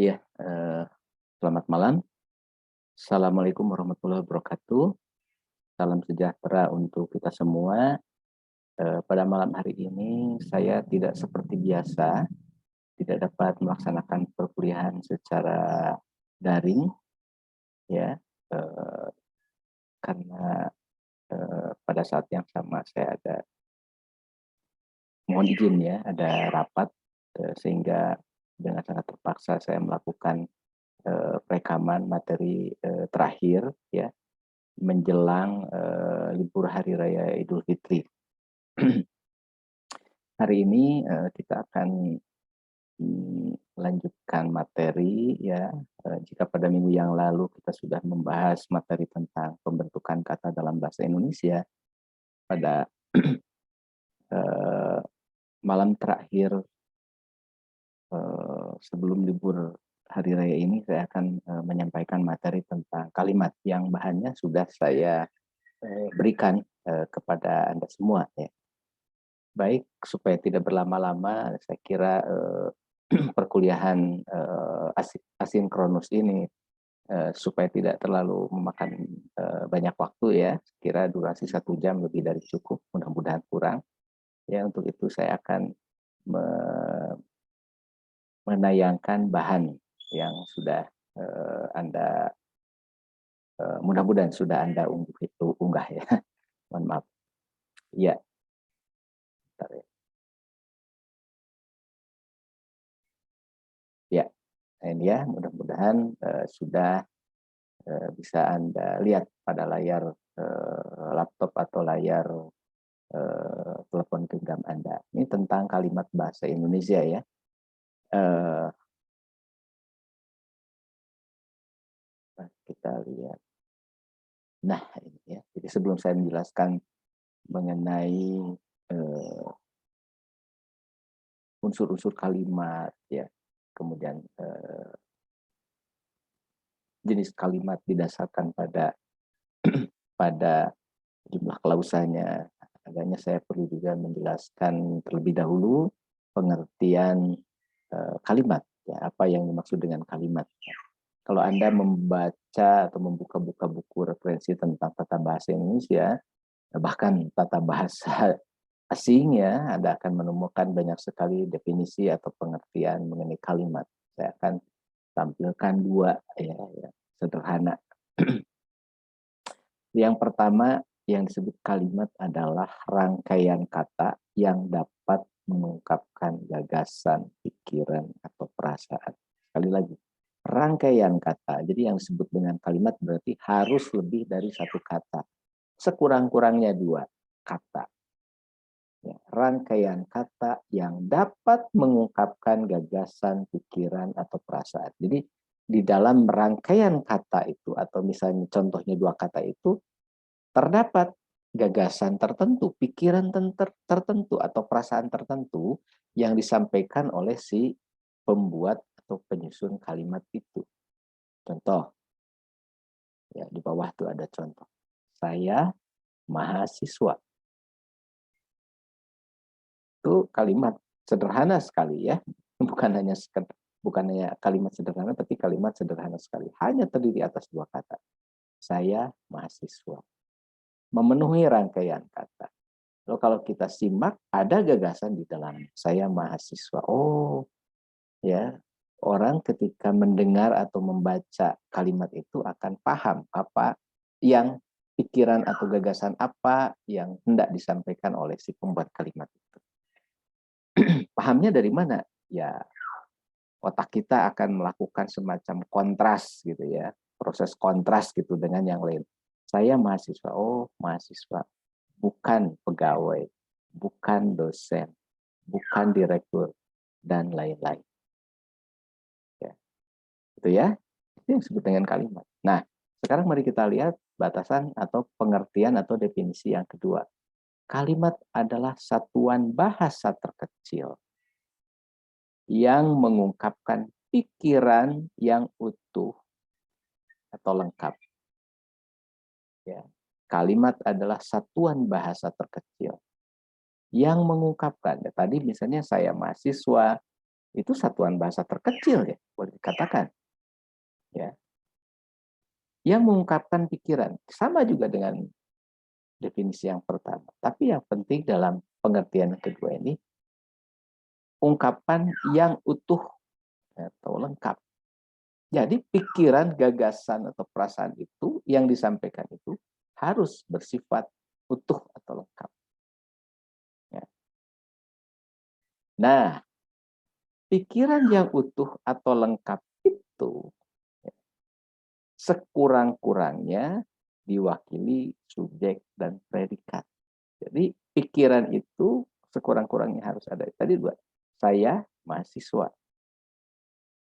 Iya, selamat malam. Assalamualaikum warahmatullahi wabarakatuh. Salam sejahtera untuk kita semua. Pada malam hari ini saya tidak seperti biasa, tidak dapat melaksanakan perkuliahan secara daring, ya, eh, karena pada saat yang sama saya ada mohon izin ya, ada rapat, sehingga dengan sangat terpaksa saya melakukan rekaman materi terakhir, ya, menjelang libur Hari Raya Idul Fitri. Hari ini kita akan melanjutkan materi, ya. Jika pada minggu yang lalu kita sudah membahas materi tentang pembentukan kata dalam bahasa Indonesia, pada eh, malam terakhir sebelum libur Hari Raya ini saya akan menyampaikan materi tentang kalimat yang bahannya sudah saya berikan kepada Anda semua, ya. Baik, supaya tidak berlama-lama, saya kira perkuliahan asinkronus ini supaya tidak terlalu memakan banyak waktu, ya, kira durasi 1 jam lebih dari cukup, mudah-mudahan kurang. Ya, untuk itu saya akan menayangkan bahan yang sudah Anda mudah-mudahan sudah Anda unggah ya. Mohon maaf. Ya, bentar ya. Ya, ini ya, mudah-mudahan sudah bisa Anda lihat pada layar laptop atau layar telepon genggam Anda. Ini tentang kalimat bahasa Indonesia, ya. Eh, kita lihat. Nah, ini ya. Jadi sebelum saya menjelaskan mengenai unsur-unsur kalimat, ya, kemudian jenis kalimat didasarkan pada pada jumlah klausannya. Agaknya saya perlu juga menjelaskan terlebih dahulu pengertian kalimat, ya, apa yang dimaksud dengan kalimat. Kalau Anda membaca atau membuka-buka buku referensi tentang tata bahasa Indonesia, bahkan tata bahasa asing, ya, Anda akan menemukan banyak sekali definisi atau pengertian mengenai kalimat. Saya akan tampilkan dua, ya, ya, sederhana. Yang pertama yang disebut kalimat adalah rangkaian kata yang dapat mengungkapkan gagasan, pikiran, atau perasaan. Sekali lagi, rangkaian kata. Jadi yang disebut dengan kalimat berarti harus lebih dari satu kata. Sekurang-kurangnya dua kata. Ya, rangkaian kata yang dapat mengungkapkan gagasan, pikiran, atau perasaan. Jadi di dalam rangkaian kata itu, atau misalnya contohnya dua kata itu, terdapat gagasan tertentu, pikiran tertentu, atau perasaan tertentu yang disampaikan oleh si pembuat atau penyusun kalimat itu. Contoh, ya, di bawah itu ada contoh. Saya mahasiswa. Itu kalimat sederhana sekali, ya. Bukan hanya kalimat sederhana, tapi kalimat sederhana sekali. Hanya terdiri atas dua kata. Saya mahasiswa. Memenuhi rangkaian kata. Lalu kalau kita simak, ada gagasan di dalamnya. Saya mahasiswa. Oh, ya. Orang ketika mendengar atau membaca kalimat itu akan paham apa yang pikiran atau gagasan apa yang hendak disampaikan oleh si pembuat kalimat itu. Pahamnya dari mana? Ya, otak kita akan melakukan semacam kontras gitu, ya. Proses kontras gitu dengan yang lain. Saya mahasiswa. Oh, mahasiswa. Bukan pegawai, bukan dosen, bukan direktur, dan lain-lain. Ya, itu ya. Itu yang disebut dengan kalimat. Nah, sekarang mari kita lihat batasan atau pengertian atau definisi yang kedua. Kalimat adalah satuan bahasa terkecil yang mengungkapkan pikiran yang utuh atau lengkap. Ya. Kalimat adalah satuan bahasa terkecil yang mengungkapkan. Ya, tadi misalnya saya mahasiswa, Itu satuan bahasa terkecil ya, boleh dikatakan. Ya, yang mengungkapkan pikiran. Sama juga dengan definisi yang pertama. Tapi yang penting dalam pengertian yang kedua ini, ungkapan yang utuh atau lengkap. Jadi pikiran, gagasan, atau perasaan itu yang disampaikan itu harus bersifat utuh atau lengkap. Ya. Nah, pikiran yang utuh atau lengkap itu ya, sekurang-kurangnya diwakili subjek dan predikat. Jadi pikiran itu sekurang-kurangnya harus ada. Tadi dua, saya mahasiswa,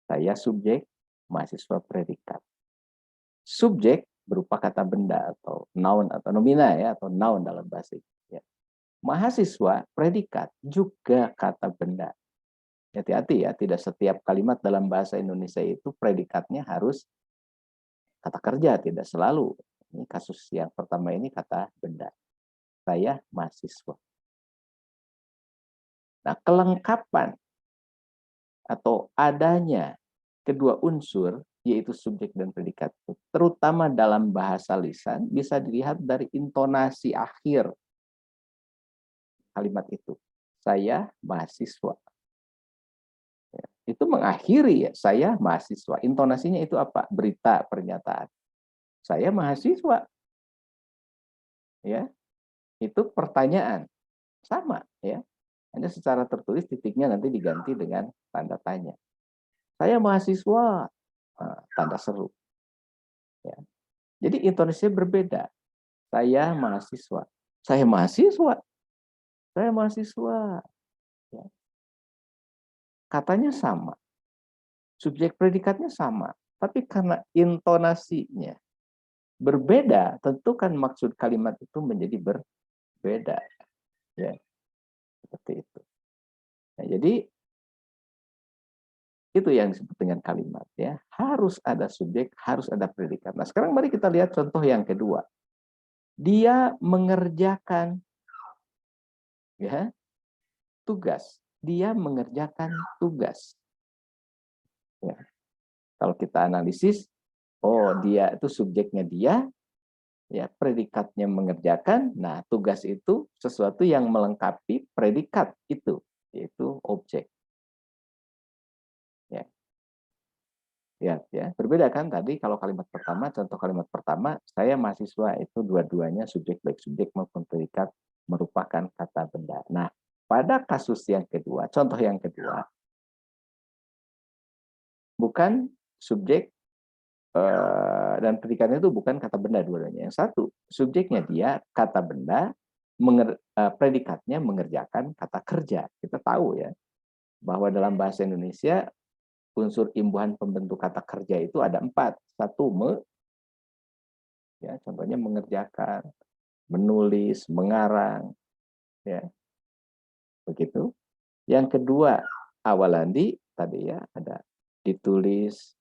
saya subjek, mahasiswa predikat. Subjek berupa kata benda atau noun atau nomina ya, atau noun dalam bahasa Inggris. Ya. Mahasiswa predikat juga kata benda. Hati-hati ya, tidak setiap kalimat dalam bahasa Indonesia itu predikatnya harus kata kerja, tidak selalu. Ini kasus yang pertama ini kata benda. Saya mahasiswa. Nah, kelengkapan atau adanya kedua unsur, yaitu subjek dan predikat, terutama dalam bahasa lisan, bisa dilihat dari intonasi akhir kalimat itu. Saya mahasiswa. Ya, itu mengakhiri ya, saya mahasiswa. Intonasinya itu apa? Berita, pernyataan. Saya mahasiswa. Ya, itu pertanyaan. Sama ya. Hanya secara tertulis titiknya nanti diganti dengan tanda tanya. Saya mahasiswa, tanda seru. Ya. Jadi intonasinya berbeda. Saya mahasiswa. Saya mahasiswa. Saya mahasiswa. Ya. Katanya sama. Subjek predikatnya sama. Tapi karena intonasinya berbeda, tentu kan maksud kalimat itu menjadi berbeda. Ya, seperti itu. Nah, jadi itu yang disebut dengan kalimat ya. Harus ada subjek, harus ada predikat. Nah, sekarang mari kita lihat contoh yang kedua. Dia mengerjakan ya, tugas. Dia mengerjakan tugas. Ya. Kalau kita analisis, oh dia itu subjeknya dia, ya predikatnya mengerjakan. Nah, tugas itu sesuatu yang melengkapi predikat itu, yaitu objek. Ya. Ya, berbeda kan tadi kalau kalimat pertama, contoh kalimat pertama, saya mahasiswa itu dua-duanya subjek baik subjek maupun predikat merupakan kata benda. Nah, pada kasus yang kedua, contoh yang kedua, bukan subjek dan predikatnya itu bukan kata benda dua-duanya. Yang satu, subjeknya dia kata benda, predikatnya mengerjakan kata kerja. Kita tahu ya bahwa dalam bahasa Indonesia unsur imbuhan pembentuk kata kerja itu ada 4. Satu, ya contohnya mengerjakan, menulis, mengarang, ya begitu. Yang kedua, awalan tadi ya ada ditulis,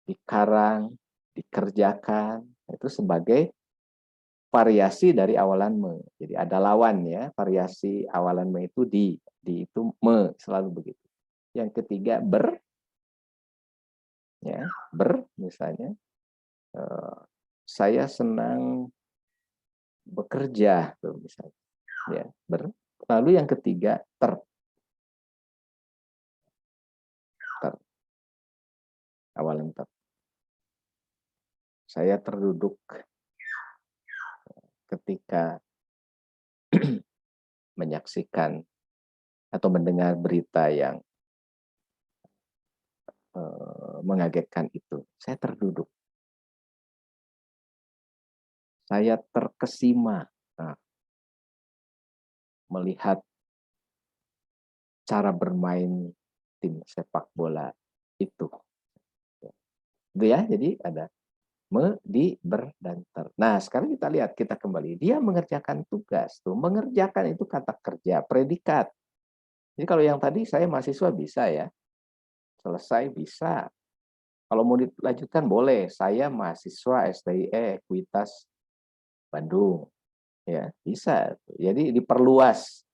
dikarang, dikerjakan, itu sebagai variasi dari awalan me. Jadi ada lawan ya, variasi awalan me itu di itu me, selalu begitu. Yang ketiga ya, misalnya saya senang bekerja tuh misalnya. Ya, Lalu yang ketiga ter awalan ter. Saya terduduk ketika menyaksikan atau mendengar berita yang mengagetkan itu. Saya terduduk. Saya terkesima melihat cara bermain tim sepak bola itu. Itu ya, jadi ada di, ber, dan ter. Nah, sekarang kita lihat, kita kembali. Dia mengerjakan tugas. Tuh, mengerjakan itu kata kerja, predikat. Jadi kalau yang tadi saya mahasiswa bisa ya. Selesai bisa. Kalau mau dilanjutkan boleh. Saya mahasiswa STIE Ekuitas Bandung. Ya, bisa. Jadi diperluas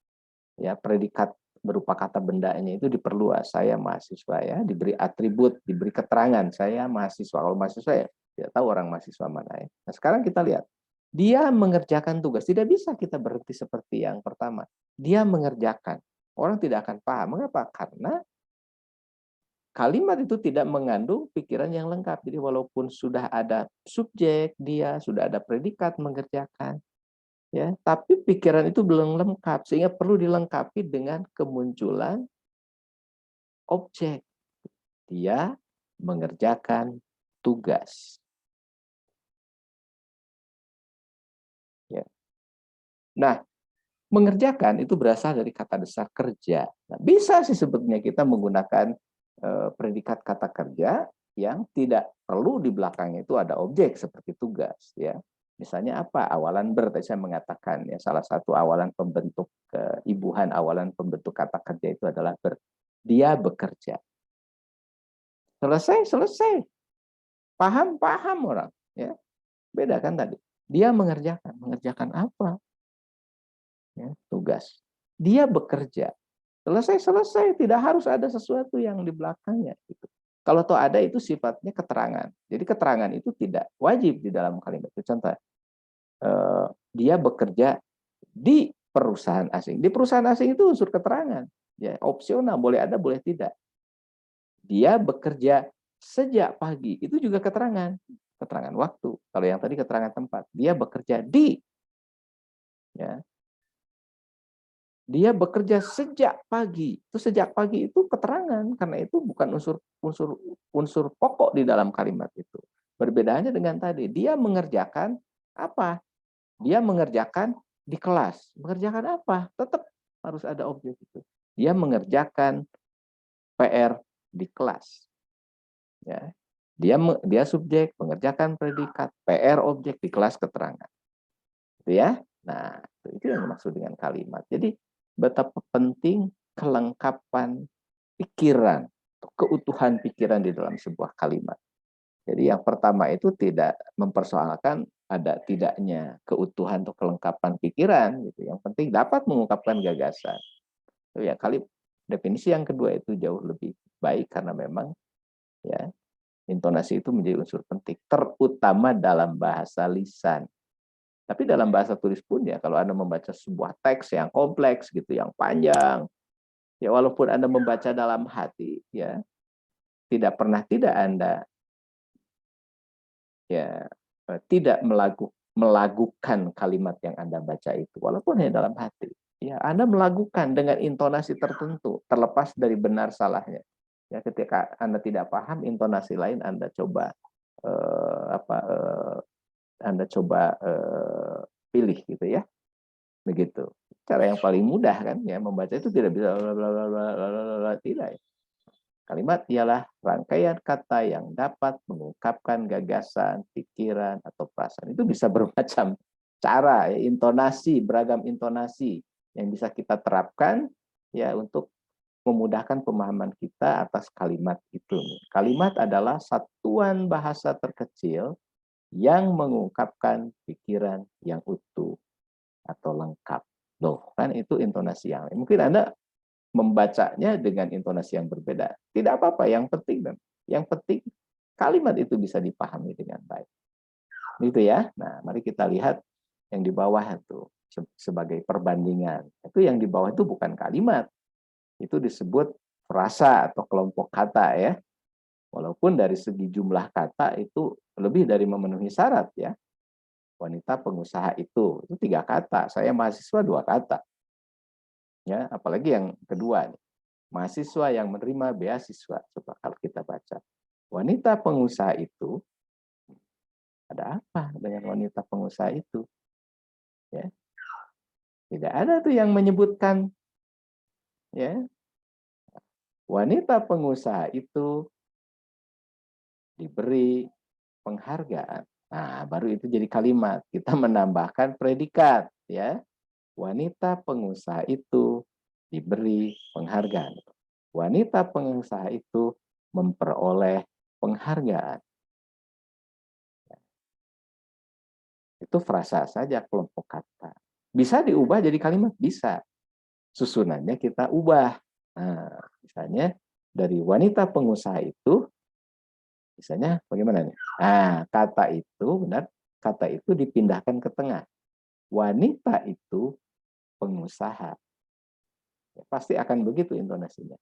ya predikat berupa kata bendanya itu diperluas. Saya mahasiswa ya, diberi atribut, diberi keterangan. Saya mahasiswa. Kalau mahasiswa ya, tidak tahu orang mahasiswa mana ya. Nah sekarang kita lihat. Dia mengerjakan tugas. Tidak bisa kita berhenti seperti yang pertama. Dia mengerjakan. Orang tidak akan paham. Mengapa? Karena kalimat itu tidak mengandung pikiran yang lengkap. Jadi walaupun sudah ada subjek, dia sudah ada predikat mengerjakan, ya, tapi pikiran itu belum lengkap sehingga perlu dilengkapi dengan kemunculan objek. Dia mengerjakan tugas. Ya. Nah, mengerjakan itu berasal dari kata dasar kerja. Nah, bisa sih sebetulnya kita menggunakan predikat kata kerja yang tidak perlu di belakangnya itu ada objek seperti tugas. Ya, misalnya apa? Awalan ber. Tadi saya mengatakan ya salah satu awalan pembentuk keibuhan, awalan pembentuk kata kerja itu adalah ber. Dia bekerja. Selesai, selesai. Paham, paham orang. Ya, beda kan tadi. Dia mengerjakan. Mengerjakan apa? Ya, tugas. Dia bekerja. Selesai, selesai. Tidak harus ada sesuatu yang di belakangnya. Gitu. Kalau toh ada itu sifatnya keterangan. Jadi keterangan itu tidak wajib di dalam kalimat itu. Contoh, dia bekerja di perusahaan asing. Di perusahaan asing itu unsur keterangan. Ya, opsional, boleh ada, boleh tidak. Dia bekerja sejak pagi. Itu juga keterangan. Keterangan waktu. Kalau yang tadi keterangan tempat. Dia bekerja di. Ya, dia bekerja sejak pagi. Itu sejak pagi itu keterangan karena itu bukan unsur pokok di dalam kalimat itu. Perbedaannya dengan tadi, dia mengerjakan apa? Dia mengerjakan di kelas. Mengerjakan apa? Tetap harus ada objek itu. Dia mengerjakan PR di kelas. Ya. Dia subjek mengerjakan predikat, PR objek di kelas keterangan. Itu ya. Nah, itu yang dimaksud dengan kalimat. Jadi betapa penting kelengkapan pikiran, keutuhan pikiran di dalam sebuah kalimat. Jadi yang pertama itu tidak mempersoalkan ada tidaknya keutuhan atau kelengkapan pikiran, gitu. Yang penting dapat mengungkapkan gagasan. Itu ya kali definisi yang kedua itu jauh lebih baik karena memang ya intonasi itu menjadi unsur penting, terutama dalam bahasa lisan. Tapi dalam bahasa tulis pun ya, kalau Anda membaca sebuah teks yang kompleks gitu, yang panjang, ya walaupun Anda membaca dalam hati, ya tidak pernah tidak Anda ya tidak melakukan kalimat yang Anda baca itu, walaupun hanya dalam hati. Ya, Anda melakukan dengan intonasi tertentu, terlepas dari benar salahnya. Ya, ketika Anda tidak paham intonasi lain, Anda coba Anda coba pilih gitu ya. Begitu. Cara yang paling mudah kan ya membaca itu tidak bisa tidak. Kalimat ialah rangkaian kata yang dapat mengungkapkan gagasan, pikiran atau perasaan. Itu bisa bermacam cara, ya, intonasi, beragam intonasi yang bisa kita terapkan ya untuk memudahkan pemahaman kita atas kalimat itu. Kalimat adalah satuan bahasa terkecil yang mengungkapkan pikiran yang utuh atau lengkap. Loh, kan itu intonasi yang mungkin Anda membacanya dengan intonasi yang berbeda. Tidak apa-apa, yang penting kalimat itu bisa dipahami dengan baik. Gitu ya. Nah, mari kita lihat yang di bawah itu sebagai perbandingan. Itu yang di bawah itu bukan kalimat. Itu disebut frasa atau kelompok kata ya. Walaupun dari segi jumlah kata itu lebih dari memenuhi syarat ya. Wanita pengusaha itu 3 kata, saya mahasiswa 2 kata. Ya, apalagi yang kedua nih. Mahasiswa yang menerima beasiswa. Coba kalau kita baca. Wanita pengusaha itu ada apa dengan wanita pengusaha itu? Ya. Tidak ada tuh yang menyebutkan ya. Wanita pengusaha itu diberi penghargaan. Nah, baru itu jadi kalimat. Kita menambahkan predikat ya. Wanita pengusaha itu diberi penghargaan. Wanita pengusaha itu memperoleh penghargaan. Itu frasa saja kelompok kata. Bisa diubah jadi kalimat? Bisa. susunannya kita ubah. Nah, misalnya dari wanita pengusaha itu, misalnya bagaimana nih? Nah, kata itu benar, kata itu dipindahkan ke tengah. Wanita itu pengusaha. Ya, pasti akan begitu intonasinya.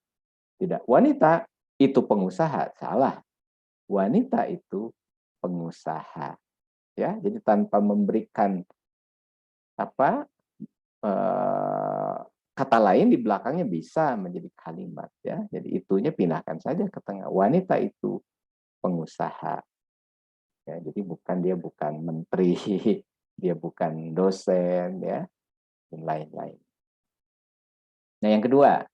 Tidak, wanita itu pengusaha, salah. Wanita itu pengusaha. Ya, jadi tanpa memberikan apa kata lain di belakangnya bisa menjadi kalimat ya. Jadi itunya pindahkan saja ke tengah. Wanita itu pengusaha. Ya, jadi dia bukan menteri, dia bukan dosen ya, dan lain-lain. Nah, yang kedua,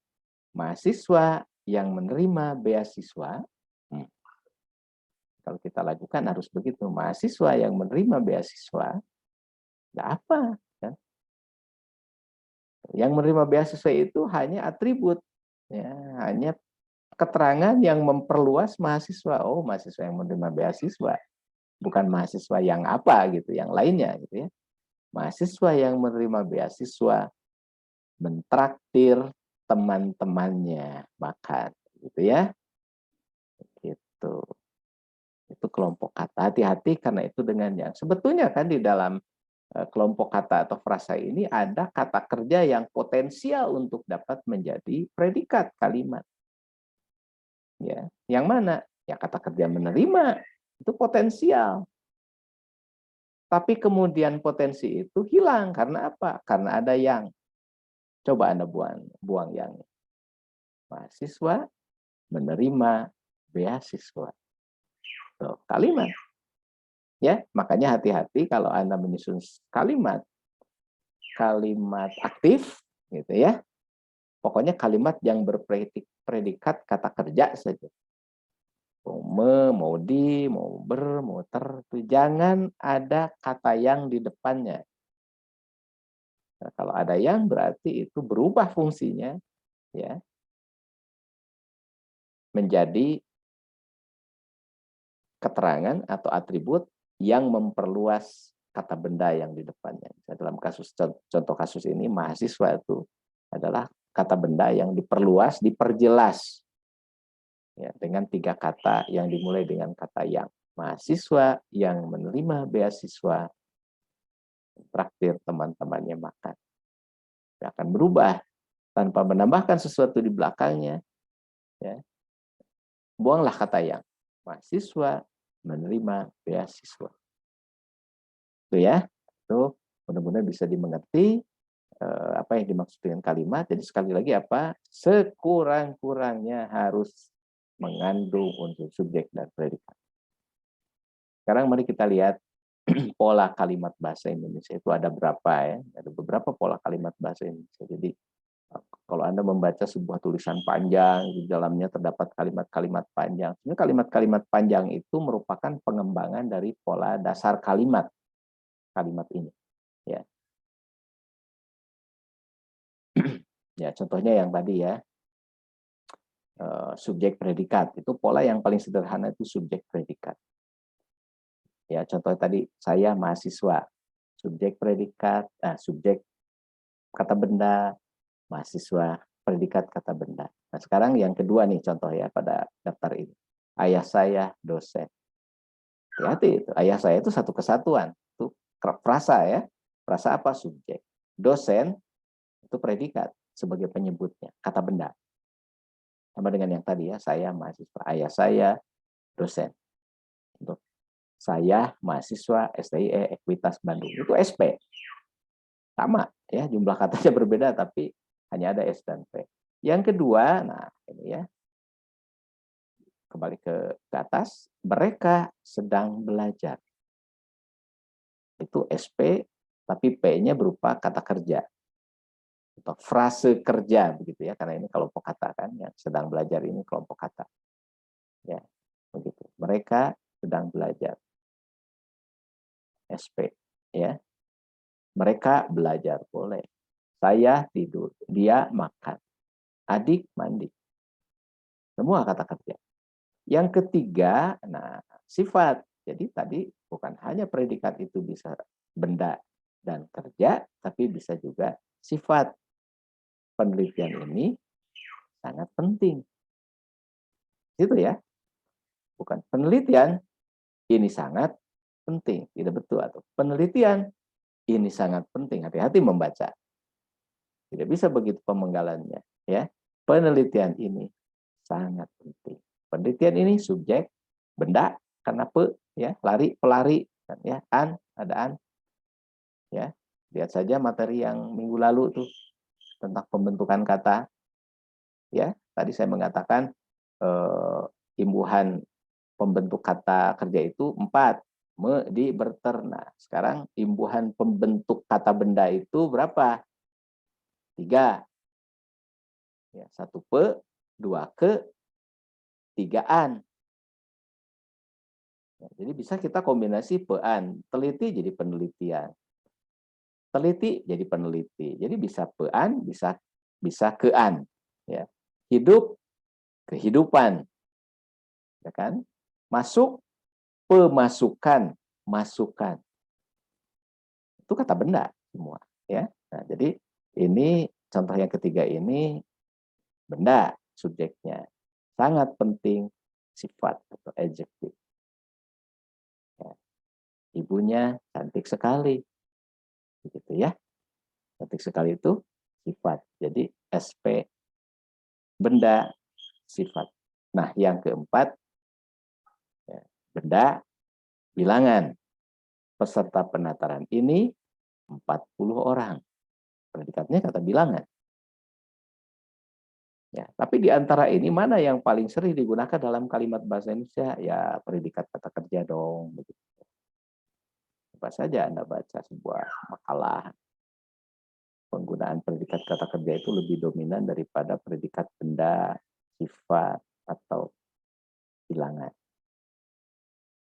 mahasiswa yang menerima beasiswa, kalau kita lakukan harus begitu. Mahasiswa yang menerima beasiswa, nggak apa. Ya. Yang menerima beasiswa itu hanya atribut, ya, hanya keterangan yang memperluas mahasiswa. Oh, mahasiswa yang menerima beasiswa, bukan mahasiswa yang apa gitu, yang lainnya gitu ya. Mahasiswa yang menerima beasiswa mentraktir teman-temannya makan, gitu ya. Gitu. Itu kelompok kata. Hati-hati karena itu dengan yang sebetulnya kan di dalam kelompok kata atau frasa ini ada kata kerja yang potensial untuk dapat menjadi predikat kalimat. Ya, yang mana? Ya kata kerja menerima itu potensial. Tapi kemudian potensi itu hilang karena apa? Karena ada yang. Coba Anda buang yang. Mahasiswa menerima beasiswa. Tuh, kalimat. Ya, makanya hati-hati kalau Anda menyusun kalimat aktif gitu ya. Pokoknya kalimat yang berpredikat kata kerja saja. Mau di, mau ber, mau ter, jangan ada kata yang di depannya. Nah, kalau ada yang berarti itu berubah fungsinya ya menjadi keterangan atau atribut yang memperluas kata benda yang di depannya. Dalam contoh kasus ini mahasiswa itu adalah kata benda yang diperluas, diperjelas ya, dengan 3 kata yang dimulai dengan kata yang. Mahasiswa yang menerima beasiswa traktir teman-temannya makan. Dia akan berubah tanpa menambahkan sesuatu di belakangnya. Ya. Buanglah kata yang. Mahasiswa menerima beasiswa. Itu ya. Itu mudah-mudahan bisa dimengerti apa yang dimaksud dengan kalimat. Jadi sekali lagi apa? Sekurang-kurangnya harus mengandung unsur subjek dan predikat. Sekarang mari kita lihat pola kalimat bahasa Indonesia itu ada berapa ya? Ada beberapa pola kalimat bahasa Indonesia. Jadi kalau Anda membaca sebuah tulisan panjang, di dalamnya terdapat kalimat-kalimat panjang. Sebenarnya kalimat-kalimat panjang itu merupakan pengembangan dari pola dasar kalimat ini. Ya, ya contohnya yang tadi ya, subjek predikat itu pola yang paling sederhana itu subjek predikat. Ya contoh tadi saya mahasiswa, subjek predikat, subjek kata benda, mahasiswa predikat kata benda. Nah sekarang yang kedua nih contoh ya pada daftar ini, ayah saya dosen. Hati-hati itu ayah saya itu satu kesatuan, itu frasa ya, frasa apa subjek, dosen itu predikat sebagai penyebutnya kata benda. Sama dengan yang tadi ya, saya mahasiswa, ayah saya dosen. Untuk saya mahasiswa STIE Ekuitas Bandung itu SP. Sama ya, jumlah katanya berbeda tapi hanya ada S dan P. Yang kedua, nah ini ya, kembali ke atas, mereka sedang belajar. Itu SP tapi P-nya berupa kata kerja atau frase kerja begitu ya, karena ini kelompok kata kan, yang sedang belajar ini kelompok kata. Ya, begitu. Mereka sedang belajar. SP ya. Mereka belajar boleh. Saya tidur, dia makan. Adik mandi. Semua kata kerja. Yang ketiga, nah sifat. Jadi tadi bukan hanya predikat itu bisa benda dan kerja, tapi bisa juga sifat. penelitian ini sangat penting. Itu ya. Bukan penelitian ini sangat penting. Tidak betul atau penelitian ini sangat penting. Hati-hati membaca. Tidak bisa begitu pemenggalannya, ya. Penelitian ini sangat penting. Penelitian ini subjek, benda, karena ya, lari, pelari, kan, ya, ada an, ya. Lihat saja materi yang minggu lalu tuh tentang pembentukan kata, ya. Tadi saya mengatakan imbuhan pembentuk kata kerja itu 4, di, berternak. Sekarang imbuhan pembentuk kata benda itu berapa? 3. Ya, 1 2 3-an. Ya, jadi bisa kita kombinasi pean, teliti jadi penelitian. Teliti jadi peneliti. Jadi bisa pean, bisa kean, ya. Hidup, kehidupan. Ya kan? Masuk, pemasukan, masukan. Itu kata benda semua, ya. Nah, jadi ini contoh yang ketiga ini benda subjeknya. Sangat penting sifat atau adjektif. Ya. Ibunya cantik sekali. Begitu ya. Cantik sekali itu sifat. Jadi SP benda sifat. Nah, yang keempat ya, benda bilangan. Peserta penataran ini 40 orang. Predikatnya kata bilangan. Ya, tapi di antara ini mana yang paling sering digunakan dalam kalimat bahasa Indonesia? Ya, predikat kata kerja dong. Begitu. Coba saja Anda baca sebuah makalah. Penggunaan predikat kata kerja itu lebih dominan daripada predikat benda, sifat, atau bilangan.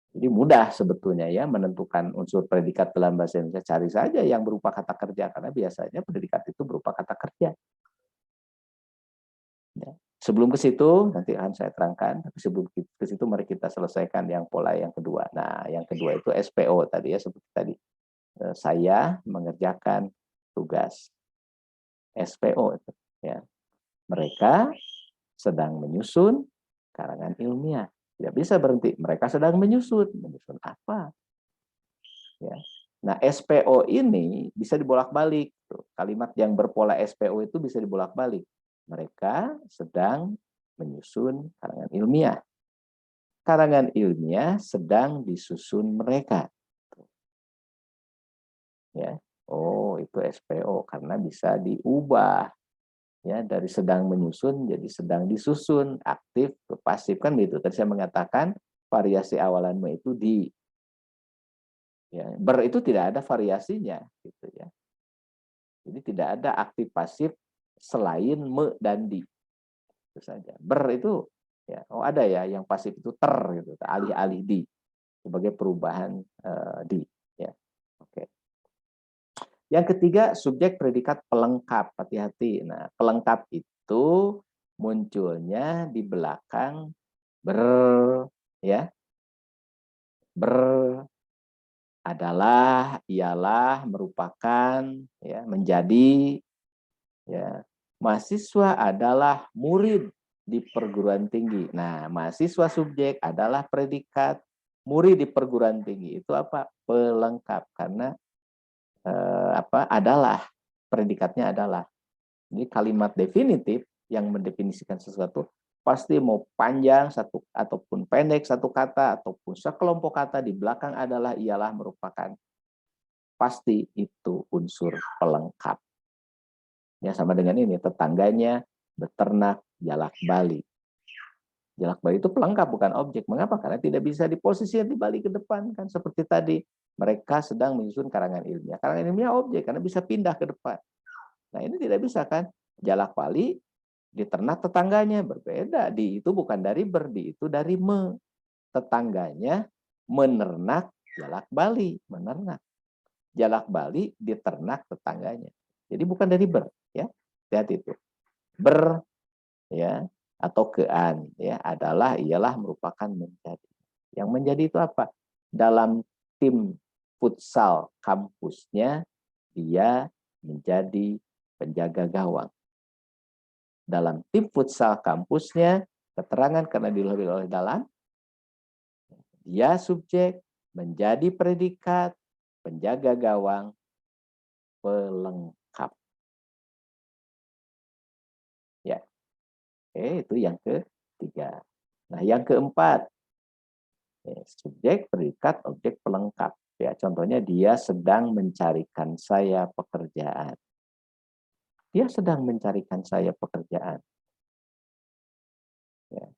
Jadi mudah sebetulnya ya menentukan unsur predikat dalam bahasa Indonesia. Cari saja yang berupa kata kerja, karena biasanya predikat itu berupa kata kerja. Ya. Sebelum ke situ, nanti akan saya terangkan. Tapi sebelum ke situ, mari kita selesaikan yang pola yang kedua. Nah, yang kedua itu SPO tadi ya, seperti tadi. Saya mengerjakan tugas. SPO itu ya. Mereka sedang menyusun karangan ilmiah. Tidak bisa berhenti. Mereka sedang menyusun. Menyusun apa? Ya. Nah, SPO ini bisa dibolak-balik. Kalimat yang berpola SPO itu bisa dibolak-balik. Mereka sedang menyusun karangan ilmiah. Karangan ilmiah sedang disusun mereka. Ya. Oh, itu SPO karena bisa diubah. Ya, dari sedang menyusun jadi sedang disusun, aktif ke pasif kan gitu. Tadi saya mengatakan variasi awalanmu itu di. Ya, ber itu tidak ada variasinya gitu ya. Jadi tidak ada aktif pasif selain me dan di. Itu saja. Ber itu ya, oh ada ya yang pasif itu ter gitu, alih-alih di sebagai perubahan di ya. Oke. Yang ketiga, subjek predikat pelengkap. Hati-hati. Nah, pelengkap itu munculnya di belakang ber, ya, ber adalah, ialah, merupakan, ya, menjadi, ya. Mahasiswa adalah murid di perguruan tinggi. Nah, mahasiswa subjek adalah predikat, murid di perguruan tinggi. Itu apa? Pelengkap karena adalah, predikatnya adalah. Ini kalimat definitif yang mendefinisikan sesuatu pasti mau panjang satu ataupun pendek satu kata ataupun sekelompok kata di belakang adalah, ialah, merupakan, pasti itu unsur pelengkap. Ya, sama dengan ini tetangganya beternak jalak bali. Jalak bali itu pelengkap bukan objek. Mengapa? Karena tidak bisa di posisi yang dibalik ke depan kan, seperti tadi mereka sedang menyusun karangan ilmiah. Karangan ilmiah objek karena bisa pindah ke depan. Nah, ini tidak bisa kan? Jalak bali diternak tetangganya berbeda. Di itu bukan dari ber, di itu dari me. Tetangganya menernak jalak bali, menernak. Jalak bali diternak tetangganya. Jadi bukan dari ber, ya. Lihat itu. Ber, ya, atau kean, ya, adalah, ialah, merupakan, menjadi. Yang menjadi itu apa? Dalam tim futsal kampusnya dia menjadi penjaga gawang. Dalam tim futsal kampusnya, keterangan karena dilebih oleh dalam, dia subjek, menjadi predikat, penjaga gawang, pelengkap. Ya, oke, itu yang ketiga. Nah, yang keempat, subjek, predikat, objek, pelengkap. Ya, contohnya dia sedang mencarikan saya pekerjaan. Dia sedang mencarikan saya pekerjaan. Ya.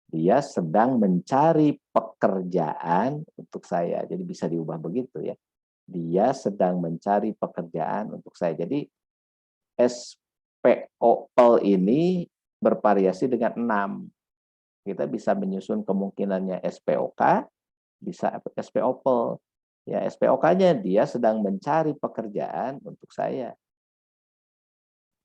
Dia sedang mencari pekerjaan untuk saya. Jadi bisa diubah begitu ya. Dia sedang mencari pekerjaan untuk saya. Jadi SPOL ini bervariasi dengan 6. Kita bisa menyusun kemungkinannya SPOK, bisa SPOPL. Ya, SPOK-nya dia sedang mencari pekerjaan untuk saya.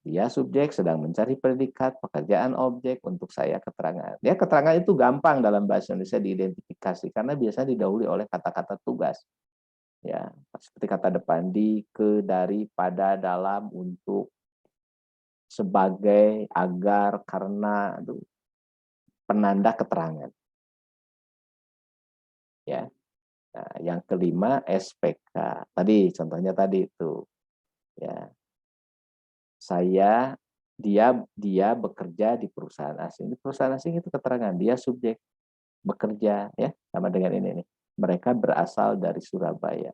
Dia subjek sedang mencari predikat, pekerjaan objek untuk saya keterangan. Ya, keterangan itu gampang dalam bahasa Indonesia diidentifikasi karena biasanya didahului oleh kata-kata tugas. Ya, seperti kata depan di, ke, dari, pada, dalam, untuk, sebagai, agar, karena, itu penanda keterangan. Ya. Nah, yang kelima SPK. Tadi contohnya tadi itu. Ya. Dia bekerja di perusahaan asing. Di perusahaan asing itu keterangan dia subjek bekerja ya, sama dengan ini nih. Mereka berasal dari Surabaya.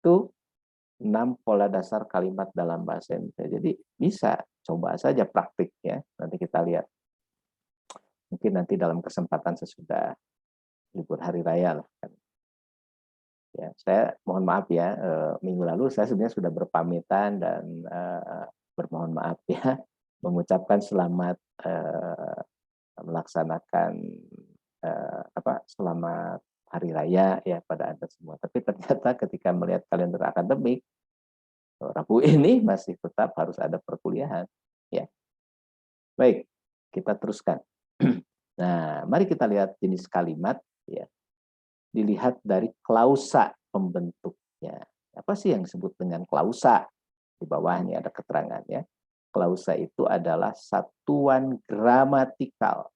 Itu 6 pola dasar kalimat dalam bahasa Indonesia. Jadi bisa coba saja praktik ya. Nanti kita lihat. Mungkin nanti dalam kesempatan sesudah libur hari raya lah kan. Ya, saya mohon maaf ya, minggu lalu saya sebenarnya sudah berpamitan dan bermohon maaf ya, mengucapkan selamat melaksanakan selamat hari raya ya pada Anda semua. Tapi ternyata ketika melihat kalender akademik, Rabu ini masih tetap harus ada perkuliahan. Ya, baik, kita teruskan. Nah, mari kita lihat jenis kalimat ya. Dilihat dari klausa pembentuknya. Apa sih yang disebut dengan klausa? Di bawahnya ada keterangannya. Klausa itu adalah satuan gramatikal.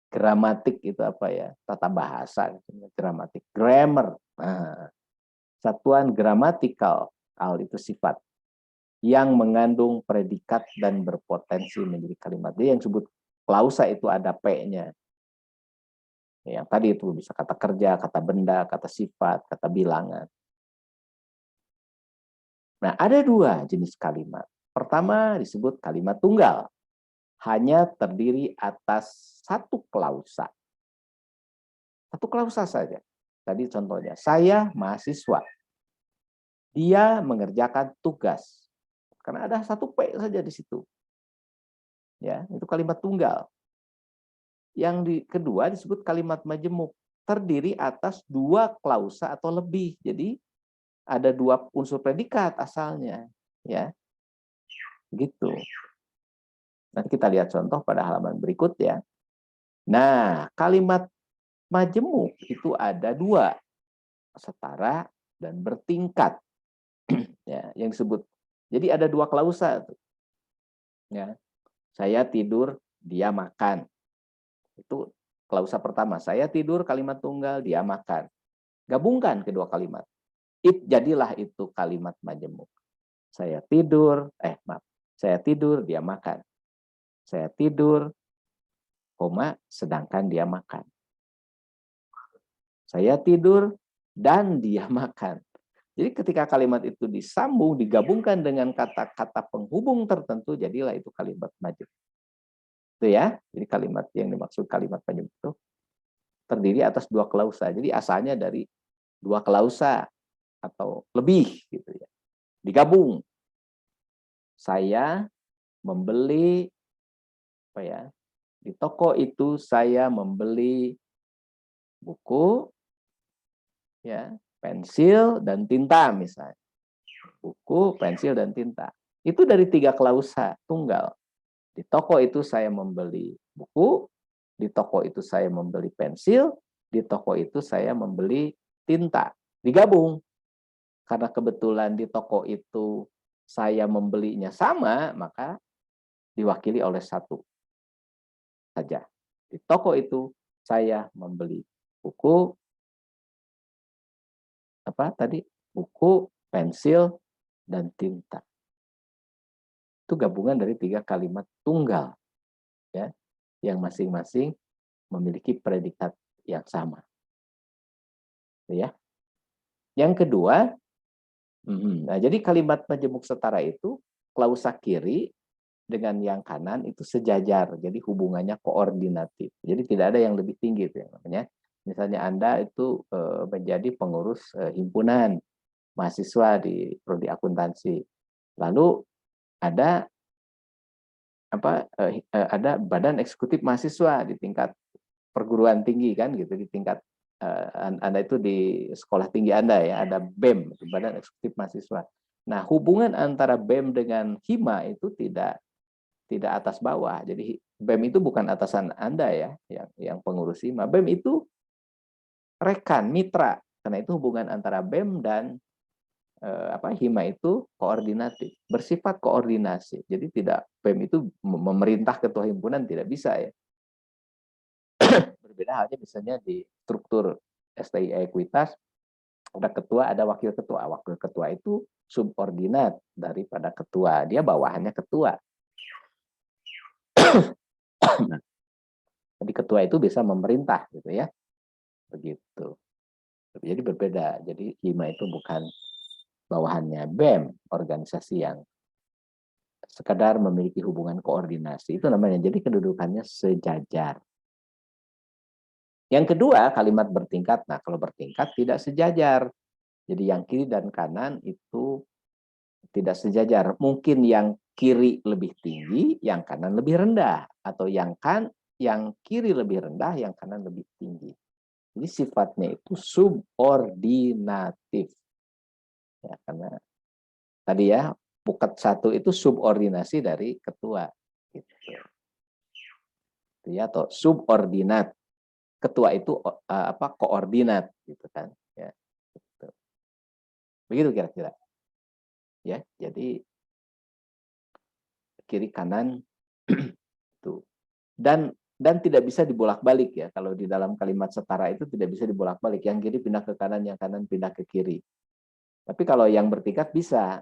Gramatik itu apa ya? Tata bahasa. Gramatik. Grammar. Nah, satuan gramatikal. Al itu sifat. Yang mengandung predikat dan berpotensi menjadi kalimat. Jadi yang disebut klausa itu ada P-nya. Yang tadi itu bisa kata kerja, kata benda, kata sifat, kata bilangan. Nah, ada 2 jenis kalimat. Pertama disebut kalimat tunggal. Hanya terdiri atas 1 klausa. 1 klausa saja. Tadi contohnya, saya mahasiswa. Dia mengerjakan tugas. Karena ada 1 P saja di situ. Ya, itu kalimat tunggal. Yang kedua disebut kalimat majemuk. Terdiri atas 2 klausa atau lebih. Jadi ada 2 unsur predikat asalnya, ya. Gitu. Nanti kita lihat contoh pada halaman berikut ya. Nah, kalimat majemuk itu ada 2, setara dan bertingkat. Ya, yang disebut. Jadi ada 2 klausa tuh. Ya. Saya tidur, dia makan. Itu klausa pertama. Saya tidur kalimat tunggal, dia makan. Gabungkan kedua kalimat. Jadilah itu kalimat majemuk. Saya tidur, saya tidur, dia makan. Saya tidur, sedangkan dia makan. Saya tidur, dan dia makan. Jadi ketika kalimat itu disambung, digabungkan dengan kata-kata penghubung tertentu, jadilah itu kalimat majemuk. Itu ya, jadi kalimat yang dimaksud kalimat majemuk itu terdiri atas 2 klausa. Jadi asalnya dari 2 klausa atau lebih gitu ya. Digabung. Saya membeli di toko itu saya membeli buku ya, pensil dan tinta misalnya. Buku, pensil dan tinta. Itu dari 3 klausa tunggal. Di toko itu saya membeli buku, di toko itu saya membeli pensil, di toko itu saya membeli tinta. Digabung. Karena kebetulan di toko itu saya membelinya sama, maka diwakili oleh satu saja. Di toko itu saya membeli buku, apa tadi? Buku, pensil, dan tinta. Itu gabungan dari 3 kalimat tunggal, ya, yang masing-masing memiliki predikat yang sama. Ya. Yang kedua, nah, jadi kalimat majemuk setara itu klausa kiri dengan yang kanan itu sejajar, jadi hubungannya koordinatif. Jadi tidak ada yang lebih tinggi itu yang namanya. Misalnya Anda itu menjadi pengurus himpunan mahasiswa di prodi akuntansi. Lalu ada ada badan eksekutif mahasiswa di tingkat perguruan tinggi kan gitu, di tingkat Anda itu di sekolah tinggi Anda ya, ada BEM, badan eksekutif mahasiswa. Nah, hubungan antara BEM dengan Hima itu tidak atas bawah. Jadi BEM itu bukan atasan Anda ya, yang pengurus Hima. BEM itu rekan, mitra. Karena itu hubungan antara BEM dan Hima itu koordinatif, bersifat koordinasi. Jadi tidak BEM itu memerintah ketua himpunan, tidak bisa ya. Berbeda halnya misalnya di struktur STI Ekuitas, ada ketua, ada wakil ketua. Wakil ketua itu subordinat daripada ketua. Dia bawahannya ketua. Jadi ketua itu bisa memerintah gitu ya. Begitu. Jadi berbeda. Jadi Hima itu bukan bawahannya BEM, organisasi yang sekadar memiliki hubungan koordinasi. Itu namanya. Jadi kedudukannya sejajar. Yang kedua, kalimat bertingkat. Nah, kalau bertingkat tidak sejajar. Jadi yang kiri dan kanan itu tidak sejajar. Mungkin yang kiri lebih tinggi, yang kanan lebih rendah. Atau yang kiri lebih rendah, yang kanan lebih tinggi. Jadi sifatnya itu subordinatif. Ya, karena tadi ya, pukat satu itu subordinasi dari ketua. Gitu. Ya, atau subordinat. Ketua itu koordinat gitu kan ya, gitu. Begitu kira-kira ya. Jadi kiri kanan itu dan tidak bisa dibolak-balik ya. Kalau di dalam kalimat setara itu tidak bisa dibolak-balik, yang kiri pindah ke kanan, yang kanan pindah ke kiri. Tapi kalau yang bertingkat bisa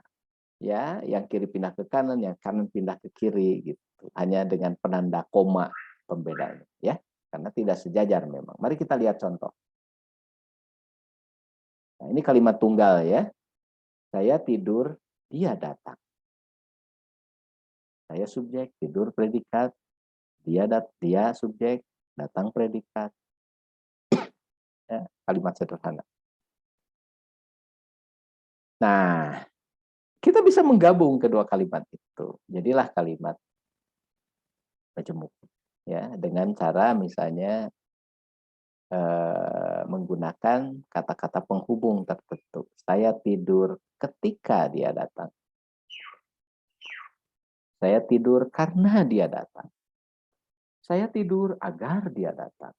ya, yang kiri pindah ke kanan, yang kanan pindah ke kiri gitu, hanya dengan penanda koma pembedanya ya, karena tidak sejajar memang. Mari kita lihat contoh. Nah, ini kalimat tunggal ya. Saya tidur, dia datang. Saya subjek, tidur predikat, dia subjek, datang predikat. Ya, kalimat sederhana. Nah, kita bisa menggabung kedua kalimat itu. Jadilah kalimat majemuk. Ya, dengan cara misalnya menggunakan kata-kata penghubung tertentu. Saya tidur ketika dia datang. Saya tidur karena dia datang. Saya tidur agar dia datang.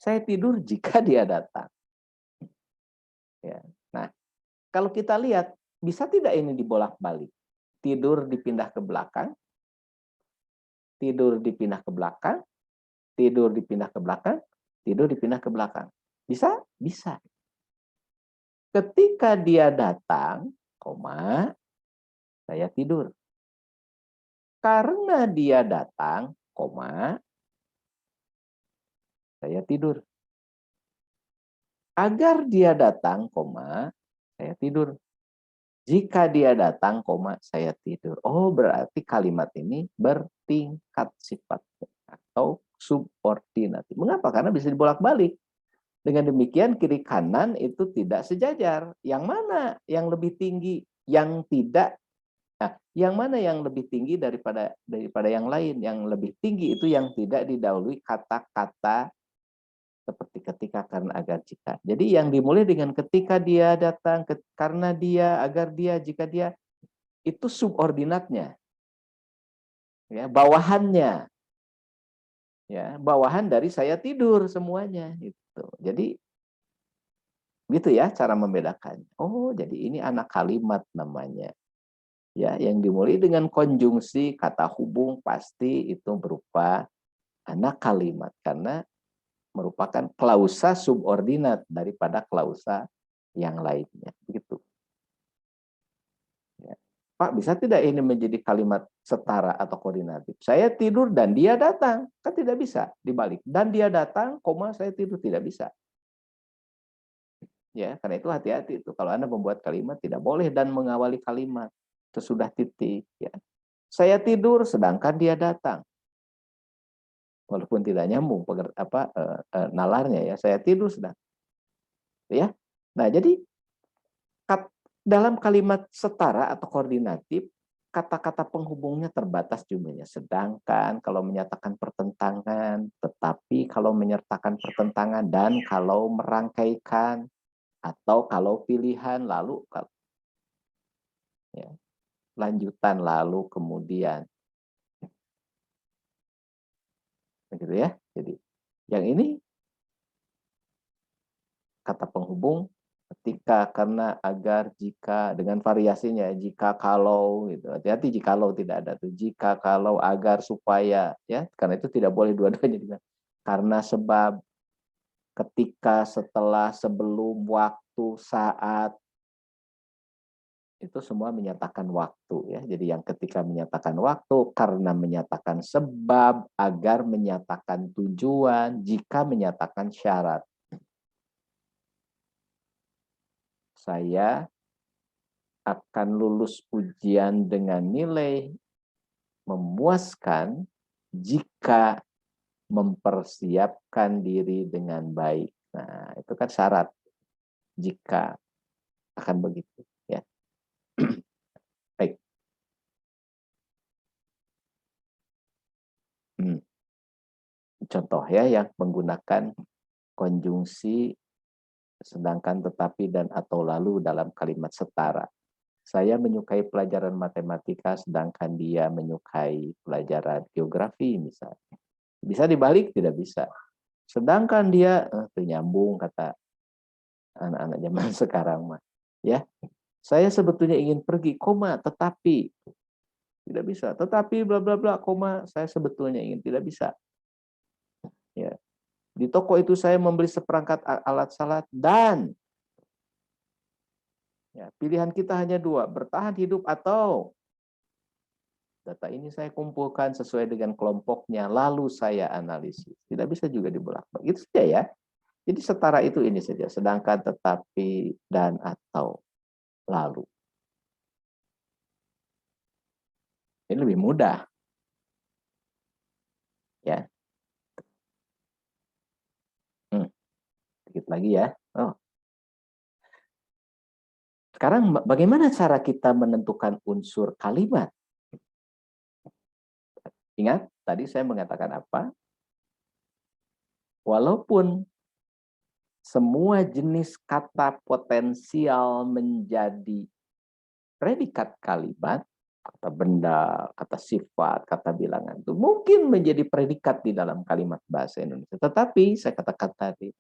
Saya tidur jika dia datang. Ya. Nah, kalau kita lihat, bisa tidak ini dibolak-balik? Tidur dipindah ke belakang, tidur dipindah ke belakang, tidur dipindah ke belakang, tidur dipindah ke belakang. Bisa? Bisa. Ketika dia datang, saya tidur. Karena dia datang, saya tidur. Agar dia datang, saya tidur. Jika dia datang, saya tidur. Oh, berarti kalimat ini bertingkat sifatnya atau subordinatif. Mengapa? Karena bisa dibolak-balik. Dengan demikian kiri kanan itu tidak sejajar. Yang mana yang lebih tinggi? Yang tidak. Nah, yang mana yang lebih tinggi daripada yang lain? Yang lebih tinggi itu yang tidak didahului kata-kata seperti ketika, karena, agar, jika. Jadi yang dimulai dengan ketika dia datang, karena dia, agar dia, jika dia, itu subordinatnya. Ya, bawahannya. Ya, bawahan dari saya tidur semuanya itu. Jadi gitu ya cara membedakannya. Oh, jadi ini anak kalimat namanya. Ya, yang dimulai dengan konjungsi kata hubung pasti itu berupa anak kalimat karena merupakan klausa subordinat daripada klausa yang lainnya. Begitu. Ya. Pak, bisa tidak ini menjadi kalimat setara atau koordinatif? Saya tidur dan dia datang. Kan tidak bisa dibalik. Dan dia datang, koma saya tidur, tidak bisa. Ya, karena itu hati-hati itu. Kalau Anda membuat kalimat tidak boleh dan mengawali kalimat sesudah titik. Ya. Saya tidur sedangkan dia datang. Walaupun tidak nyambung nalarnya ya. Saya tidur sedang. Ya. Nah, jadi dalam kalimat setara atau koordinatif, kata-kata penghubungnya terbatas jumlahnya. Sedangkan kalau menyatakan pertentangan, tetapi kalau menyertakan pertentangan, dan kalau merangkaikan, atau kalau pilihan, lalu ya, lanjutan, lalu kemudian. Begitu ya. Jadi yang ini kata penghubung ketika, karena, agar, jika, dengan variasinya, jika, kalau, gitu. Hati-hati jikalau tidak ada tuh. Jika, kalau, agar, supaya, ya. Karena itu tidak boleh dua-duanya juga. Karena, sebab, ketika, setelah, sebelum, waktu, saat, itu semua menyatakan waktu ya. Jadi yang ketika menyatakan waktu, karena menyatakan sebab, agar menyatakan tujuan, jika menyatakan syarat. Saya akan lulus ujian dengan nilai memuaskan jika mempersiapkan diri dengan baik. Nah, itu kan syarat jika akan begitu ya. Baik. Contoh ya yang menggunakan konjungsi sedangkan, tetapi, dan atau lalu dalam kalimat setara. Saya menyukai pelajaran matematika sedangkan dia menyukai pelajaran geografi misalnya. Bisa dibalik? Tidak bisa. Sedangkan dia nyambung kata anak-anak zaman sekarang mah. Ya. Saya sebetulnya ingin pergi, koma, tetapi tidak bisa. Tetapi bla bla bla, koma, saya sebetulnya ingin, tidak bisa. Ya. Di toko itu saya membeli seperangkat alat salat dan ya, pilihan kita hanya dua, bertahan hidup atau data ini saya kumpulkan sesuai dengan kelompoknya, lalu saya analisis. Tidak bisa juga dibolak-balik. Itu saja ya. Jadi setara itu ini saja, sedangkan, tetapi, dan atau lalu. Ini lebih mudah. Ya. Sedikit lagi ya. Oh. Sekarang bagaimana cara kita menentukan unsur kalimat? Ingat, tadi saya mengatakan apa? Walaupun semua jenis kata potensial menjadi predikat kalimat, kata benda, kata sifat, kata bilangan, itu mungkin menjadi predikat di dalam kalimat bahasa Indonesia. Tetapi, saya katakan tadi,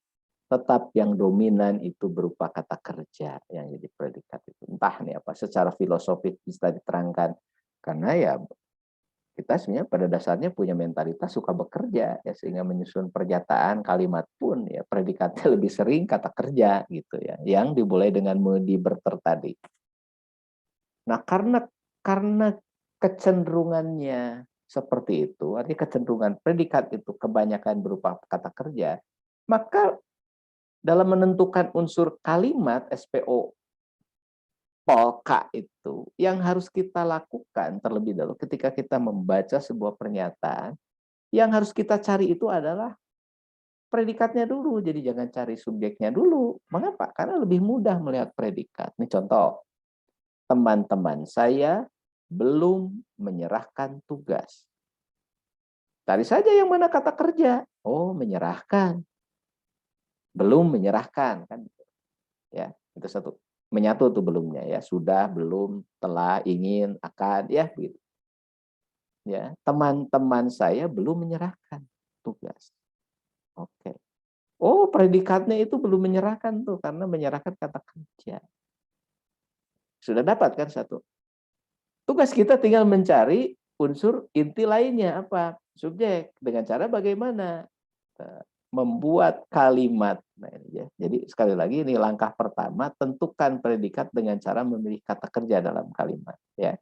tetap yang dominan itu berupa kata kerja yang jadi predikat itu. Entah nih apa, secara filosofis bisa diterangkan. Karena ya kita sebenarnya pada dasarnya punya mentalitas suka bekerja ya, sehingga menyusun pernyataan kalimat pun ya predikatnya lebih sering kata kerja gitu ya, yang dimulai dengan medi berter tadi. Nah, karena kecenderungannya seperti itu, artinya kecenderungan predikat itu kebanyakan berupa kata kerja, maka dalam menentukan unsur kalimat SPO polka itu, yang harus kita lakukan terlebih dahulu ketika kita membaca sebuah pernyataan, yang harus kita cari itu adalah predikatnya dulu. Jadi jangan cari subjeknya dulu. Mengapa? Karena lebih mudah melihat predikat. Ini contoh, teman-teman saya belum menyerahkan tugas. Cari saja yang mana kata kerja. Oh, menyerahkan. Belum menyerahkan kan. Ya, itu satu. Menyatu tuh belumnya ya. Sudah, belum, telah, ingin, akan, ya begitu. Ya, teman-teman saya belum menyerahkan tugas. Oke. Oh, predikatnya itu belum menyerahkan tuh karena menyerahkan kata kerja. Sudah dapat kan satu. Tugas kita tinggal mencari unsur inti lainnya apa? Subjek. Dengan cara bagaimana? Membuat kalimat. Nah, ini ya. Jadi sekali lagi ini langkah pertama, tentukan predikat dengan cara memilih kata kerja dalam kalimat. Ya.